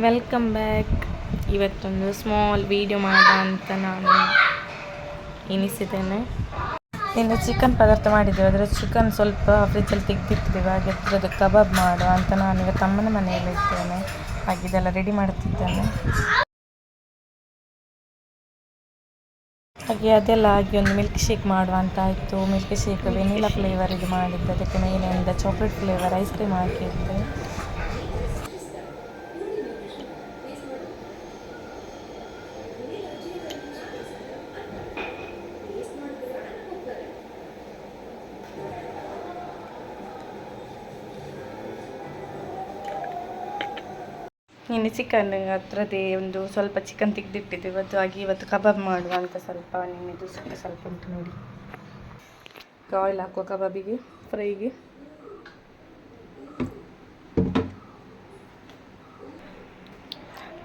Welcome back. ಇವತ್ತೊಂದು small video ಮಾಡೋಣ ಅಂತ ನಾನು ಎನಿಸಿದ್ದೇನೆ. ಇನ್ನು ಚಿಕನ್ ಪದಾರ್ಥ ಮಾಡಿದ್ದೇವೆ, ಅದರ ಚಿಕನ್ ಸ್ವಲ್ಪ ಫ್ರಿಜ್ಜಲ್ಲಿ ತೆಗೆದಿಟ್ಟಿದ್ದೇವೆ. ಹಾಗೆ ಅದರದ್ದು ಕಬಾಬ್ ಮಾಡುವ ಅಂತ ನಾನೀಗ ತಮ್ಮನ ಮನೆಯಲ್ಲಿದ್ದೇನೆ. ಹಾಗೆ ಇದೆಲ್ಲ ರೆಡಿ ಮಾಡ್ತಿದ್ದೇನೆ. ಹಾಗೆ ಅದೆಲ್ಲ ಆಗಿ ಒಂದು ಮಿಲ್ಕ್ ಶೇಕ್ ಮಾಡುವ ಅಂತ ಆಯಿತು. ಮಿಲ್ಕ್ ಶೇಕ್ ವೆನಿಲಾ ಫ್ಲೇವರ್ ಇದು ಮಾಡಿದ್ದೆ, ಅದಕ್ಕೆ ಮೇಲಿಂದ ಚಾಕ್ಲೇಟ್ ಫ್ಲೇವರ್ ಐಸ್ ಕ್ರೀಮ್ ಹಾಕಿದ್ದೆ. ಇನ್ನು ಚಿಕನ್ ಹತ್ರದೇ ಒಂದು ಸ್ವಲ್ಪ ಚಿಕನ್ ತೆಗೆದಿಟ್ಟಿದ್ದೇವೆ. ಅದು ಆಗಿ ಇವತ್ತು ಕಬಾಬ್ ಮಾಡುವ ಅಂತ ಸ್ವಲ್ಪ ನಿನ್ನೆದು ಸ್ವಲ್ಪ ಉಂಟು ನೋಡಿ. ಆಯಿಲ್ ಹಾಕುವ ಕಬಾಬಿಗೆ, ಫ್ರೈಗೆ.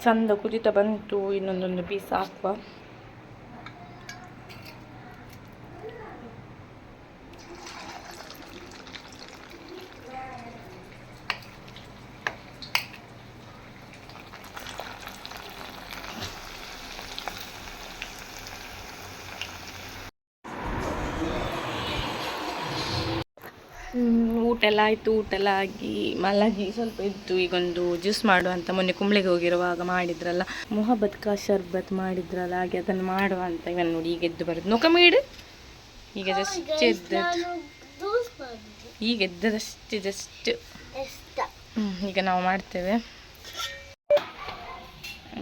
ಚಂದ ಕುದಿತಾ ಬಂತು, ಇನ್ನೊಂದೊಂದು ಪೀಸ್ ಹಾಕುವ. ಊಟ ಎಲ್ಲ ಆಯಿತು. ಊಟ ಎಲ್ಲ ಆಗಿ ಮಲಗಿ ಸ್ವಲ್ಪ ಇದ್ದು ಈಗೊಂದು ಜ್ಯೂಸ್ ಮಾಡುವಂತ, ಮೊನ್ನೆ ಕುಂಬ್ಳಿಗೆ ಹೋಗಿರುವಾಗ ಮಾಡಿದ್ರಲ್ಲ ಮೊಹಬ್ಬತ್ ಕಾ ಶರ್ಬತ್ ಮಾಡಿದ್ರಲ್ಲ, ಹಾಗೆ ಅದನ್ನು ಮಾಡುವ ಅಂತ. ಇವನ್ ನೋಡಿ ಈಗ ಎದ್ದು ಬರೋದು ನೊಕ ಮೀಡು. ಈಗ ಜಸ್ಟ್ ಎದ್ದದಷ್ಟು ಜಸ್ಟ್ ಈಗ ನಾವು ಮಾಡ್ತೇವೆ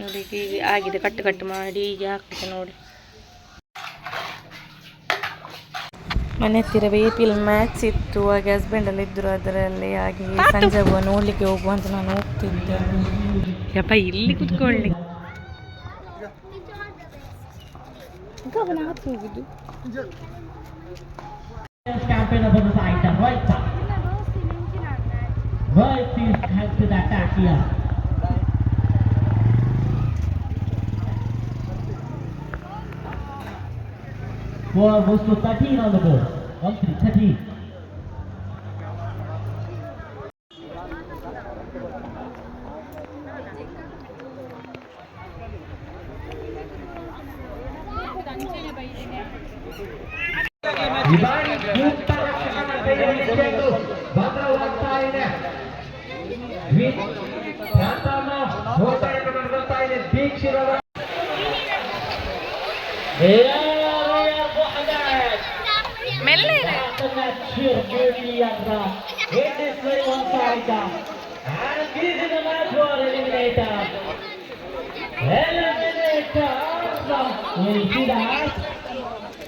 ನೋಡಿ. ಈಗ ಆಗಿದೆ, ಕಟ್ಟು ಕಟ್ಟು ಮಾಡಿ ಈಗ ಹಾಕ್ತೇವೆ ನೋಡಿ. ಮನೆ ಹತ್ತಿರ APL ಮ್ಯಾಚ್ ಇತ್ತು, ಹಾಗೆ ಹಸ್ಬೆಂಡಲ್ಲಿ ಇದ್ದರು ಅದರಲ್ಲಿ. ಹಾಗೆ ಸಂಜೆ ನೋಡಲಿಕ್ಕೆ ಹೋಗುವ ಅಂತ ನಾನು ಹೋಗ್ತಿದ್ದೆ. ಯಪ್ಪ ಇಲ್ಲಿ ಕುತ್ಕೊಳ್ಳಿ ಹೋಗುದು. Was to 13 on the ball. 13.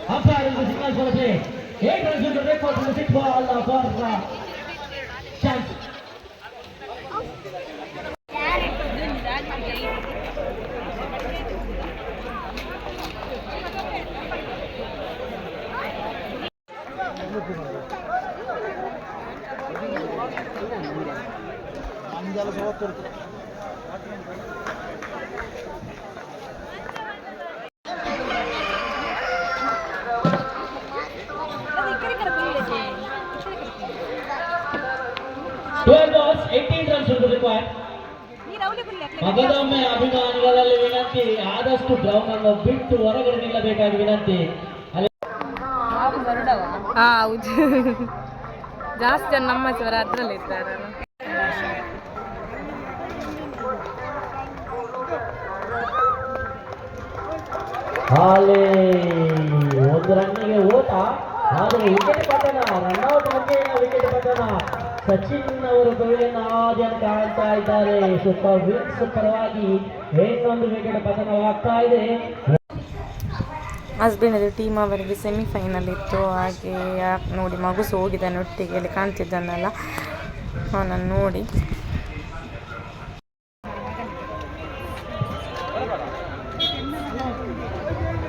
Umpiring the signal for the play. 8 runs to the record from the 6 ball for chance. ಮಗದೊಮ್ಮೆ ಅಭಿಮಾನಿಗಳಲ್ಲಿ ವಿನಂತಿ, ಆದಷ್ಟು ಗ್ರೌಂಡ್ ಅನ್ನು ಬಿಟ್ಟು ಹೊರಗಡೆ ನಿಲ್ಲಬೇಕಾಗಿ ವಿನಂತಿ. ಹೌದು, ಜಾಸ್ತಿ ಜನ ನಮ್ಮ ಚವರ ಅದ್ರಲ್ಲಿ ಇದ್ದಾರೆ. ಅಲ್ಲಿ ಒಂದು ರನ್ನಿಗೆ ಓಟ, ಆದರೆ ವಿಕೆಟ್ ಪತನ, ರನ್ಔಟ್ ಬಗ್ಗೆ ವಿಕೆಟ್ ಪತನ. ಸಚಿನ್ ಅವರು ಬೆಳೆಯನ್ನು ಆದಿಯನ್ನು ಕಾಣ್ತಾ ಇದ್ದಾರೆ. ಸೂಪರ್ ವಿನ್ಸ್ ಪರವಾಗಿ ಇನ್ನೊಂದು ವಿಕೆಟ್ ಪತನವಾಗ್ತಾ ಇದೆ. ಹಸ್ಬೆಂಡ್ ಟೀಮ್ ಅವರಿಗೆ ಸೆಮಿಫೈನಲ್ ಇತ್ತು. ಹಾಗೆ ನೋಡಿ ಮಗುಸು ಹೋಗಿದ್ದಾನೆ ಒಟ್ಟಿಗೆ, ಅಲ್ಲಿ ಕಾಣ್ತಿದ್ದಾನಲ್ಲ ಅವನನ್ನು ನೋಡಿ.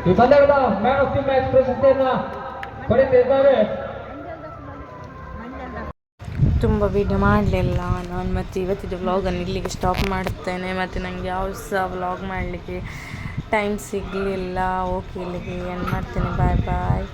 ಈ ಪಂದ್ಯದ ಮ್ಯಾನ್ ಆಫ್ ದಿ ಮ್ಯಾಚ್ ಪ್ರಶಸ್ತಿಯನ್ನು ಪಡೆದಿದ್ದಾರೆ. ತುಂಬ ವಿಡಿಯೋ ಮಾಡಲಿಲ್ಲ ನಾನು, ಮತ್ತು ಇವತ್ತಿದ್ದು ವ್ಲಾಗನ್ನು ಇಲ್ಲಿಗೆ ಸ್ಟಾಪ್ ಮಾಡ್ತೇನೆ. ಮತ್ತು ನನಗೆ ಯಾವ ಸಹ ವ್ಲಾಗ್ ಮಾಡಲಿಕ್ಕೆ ಟೈಮ್ ಸಿಗಲಿಲ್ಲ. ಓಕೆ, ಇಲ್ಲಿಗೆ ಏನು ಮಾಡ್ತೇನೆ. ಬಾಯ್ ಬಾಯ್.